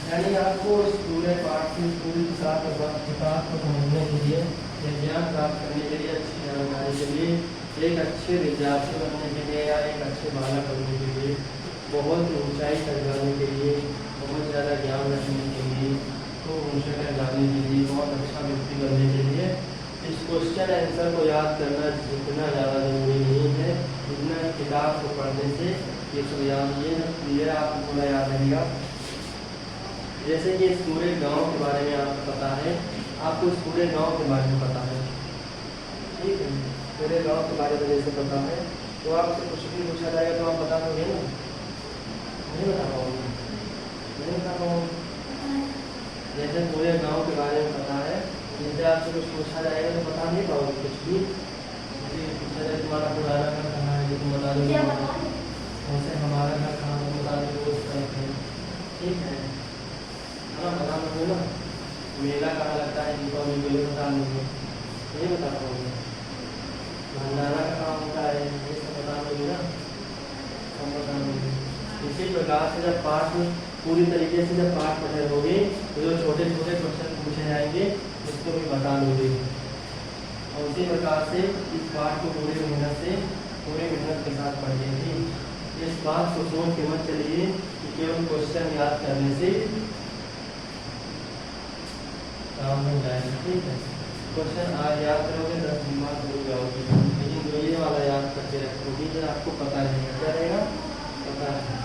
यानी आपको इस पूरे पाठ से पूरी किताब को समझने के लिए या ज्ञान प्राप्त करने के लिए, अच्छी जानकारी के लिए, एक अच्छे विद्यार्थी बनने के लिए या एक अच्छे बालक बनने के लिए, बहुत ऊंचाई तक जाने के लिए, बहुत ज़्यादा ज्ञान रखने के लिए, तो ऊंचाई तक जाने के लिए, बहुत अच्छा व्यक्ति बनने के लिए इस क्वेश्चन आंसर को याद करना जितना ज़्यादा जरूरी नहीं है जितना किताब को पढ़ने से ये सब याद ये आपको पूरा याद रहेगा। जैसे कि इस पूरे गांव के बारे में आपको पता है, आपको इस पूरे गांव के बारे में पता है, ठीक है, पूरे गांव के बारे में जैसे पता है तो आपसे कुछ भी पूछा जाएगा तो आप बता दोगे ना? नहीं बता पाओगे? नहीं बता पाओगे? जैसे पूरे गांव के बारे में पता है, जैसे आपसे कुछ पूछा जाएगा तो बता नहीं पाओगे कुछ भी। जैसे पूछा जाए तुम्हारा पुराना घर कहाँ है, तुम बता दोगे। वैसे हमारा घर कहाँ है, बता दोगे उस तरफ है, ठीक है ना, बता दोगे ना। मेला कहाँ लगता है, दीपावली मेले बता दोगे, नहीं बता पाओगे। भंडारा कहाँ होता है, ये सब बता दोगे ना, सब बता दोगे। इसी प्रकार से जब पाठ पूरी तरीके से जब पाठ पढ़े रहोगे तो जो छोटे छोटे क्वेश्चन पूछे जाएंगे उसको भी बता दोगे। और उसी प्रकार से इस पाठ को पूरी मेहनत के साथ पढ़िए। इस बात को सोच के मत चलिए कि केवल क्वेश्चन याद करने से काम हो जाएगा, ठीक है। क्वेश्चन आज याद करोगे 10 दिन बाद भूल जाओगे, लेकिन जो ये वाला याद करके रखोगे तो आपको पता रहेगा, क्या रहेगा, पता है।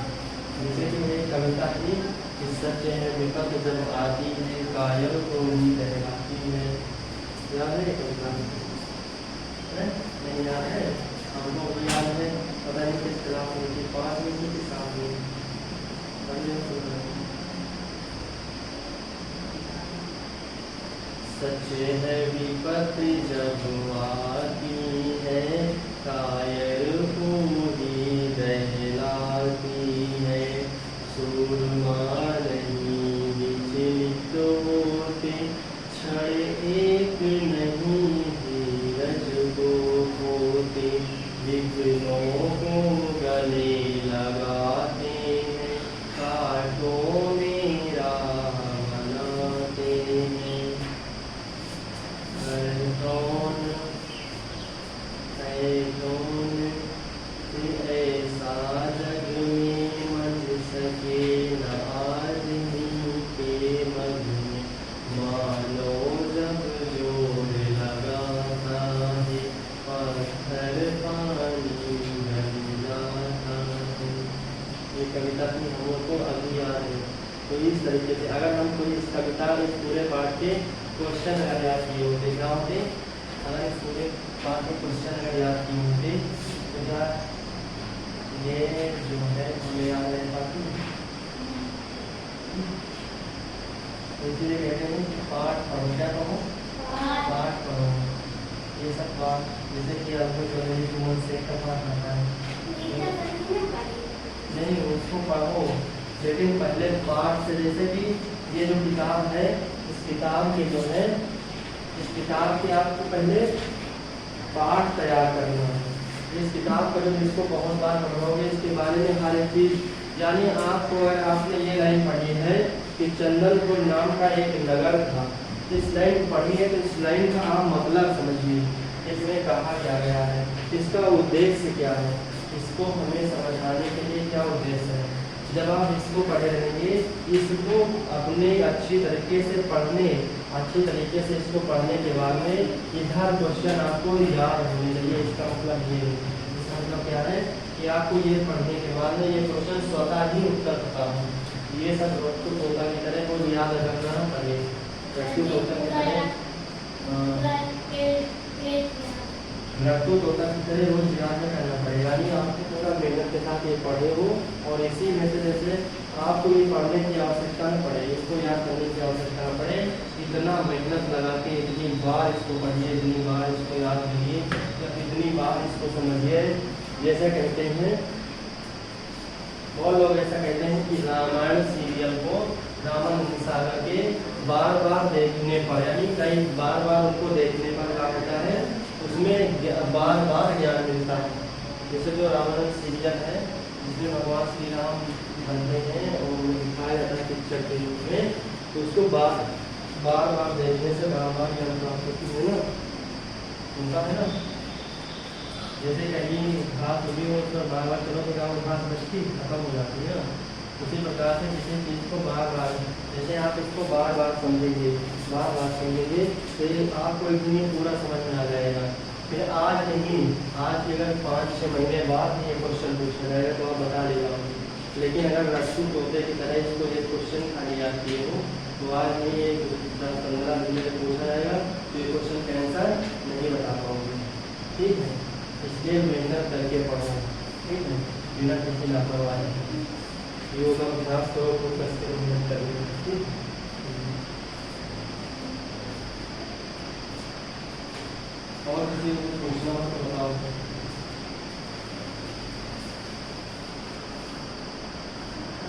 जैसे कि मेरी कविता थी कि सत्य है विपद जब आती है कायल को नींद रहती है, याद है कविता? नहीं याद है? हमको भी याद है, पता नहीं किस क्लास में थी, 5 में थी कि 7 में? सच्चे है विपत्ति जब आती है कायर को नींद रहती है, सूरमा नहीं विचलित होते, क्षण एक नहीं धीरज को होते, विघ्नों को गले लगाते हैं, कांटों में राह बनाते हैं। ऐसा जग में मच सके न आदमी के मन में, मानो जब जोर लगाता है पत्थर पानी बन जाता है। ये कविता थी, हमको अभी याद है। तो इस तरीके से अगर हम कोई इस कविता इस पूरे पाठ के क्वेश्चन अगर याद किए होते क्या होते, अगर इस पूरे पाठ के क्वेश्चन अगर याद किए होते तो ये जो है हमें याद रहता था। इसलिए कहते हैं कि पाठ पढ़ो, क्या कहो, पाठ पढ़ो। ये सब बात जैसे कि आपको चौधरी कुमार से का पाठ आता है, नहीं उसको पढ़ो, लेकिन पहले पाठ से, जैसे कि ये जो किताब है इस किताब की जो है इस किताब की आपको पहले पाठ तैयार करना है। इस किताब को जब इसको बहुत बार पढ़ोगे इसके बारे में हर एक चीज़, यानी आपको अगर आपने ये लाइन पढ़ी है कि चंदनपुर नाम का एक नगर था, इस लाइन पढ़ी है तो इस लाइन का आप मतलब समझिए, इसमें कहा क्या गया है, इसका उद्देश्य क्या है, इसको हमें समझाने के लिए क्या उद्देश्य है। जब आप इसको पढ़े रहेंगे, इसको अपने अच्छी तरीके से पढ़ने, अच्छी तरीके से इसको पढ़ने के बाद में इधर क्वेश्चन आपको याद होने चाहिए। इसका मतलब ये है, इसका मतलब क्या है कि आपको ये पढ़ने के बाद में ये क्वेश्चन स्वतः ही उत्तर पता हो। ये सब रट्टू तोता की तरह कोई याद रखना ना पड़े, रट्टू तोता की तरह रट्टू तोता की तरह रोज याद नहीं करना पड़ेगा। यानी आपको पूरा मेहनत के साथ ये पढ़े हो और इसी में से जैसे आपको ये पढ़ने की आवश्यकता न पड़े, इसको याद करने की आवश्यकता न पड़े, इतना मेहनत लगा के इतनी बार इसको पढ़िए, इतनी बार इसको याद करिए, या इतनी बार इसको समझिए। जैसे कहते हैं बहुत लोग ऐसा कहते हैं कि रामायण सीरियल को रामानंद सागर के बार बार देखने पर, यानी कई बार बार उनको देखने पर क्या होता है, उसमें बार बार ज्ञान मिलता है। जैसे जो रामायण सीरियल है जिसमें भगवान श्री राम बनते हैं और उन्हें दिखाया जाता है पिक्चर के रूप में, तो उसको बार बार देखने से बार बार ज्ञान प्राप्त होती है ना, होता है ना। जैसे कहीं घास उगी हो तो बार बार चलो तो क्या वो घास बचती खत्म हो जाती है ना। उसी प्रकार से किसी चीज़ को बार बार, जैसे आप इसको बार बार समझेंगे तो ये आपको एक दिन पूरा समझ में आ जाएगा। फिर आज नहीं, आज की अगर 5-6 महीने बाद ये क्वेश्चन पूछा जाएगा तो आप बता देगा, लेकिन अगर रस्सू तोते की तरह इसको ये क्वेश्चन खाली याद किए हो तो आज नहीं, ये 10-15 दिन में पूछा जाएगा तो ये क्वेश्चन का आंसर नहीं बता पाओगे। ठीक है, इसलिए मेहनत करके पढ़ो। ठीक है, बिना किसी लापरवाही योग का अभ्यास करो, फोकस करो, मेहनत करो। ठीक, और किसी को पूछना हो तो बताओ।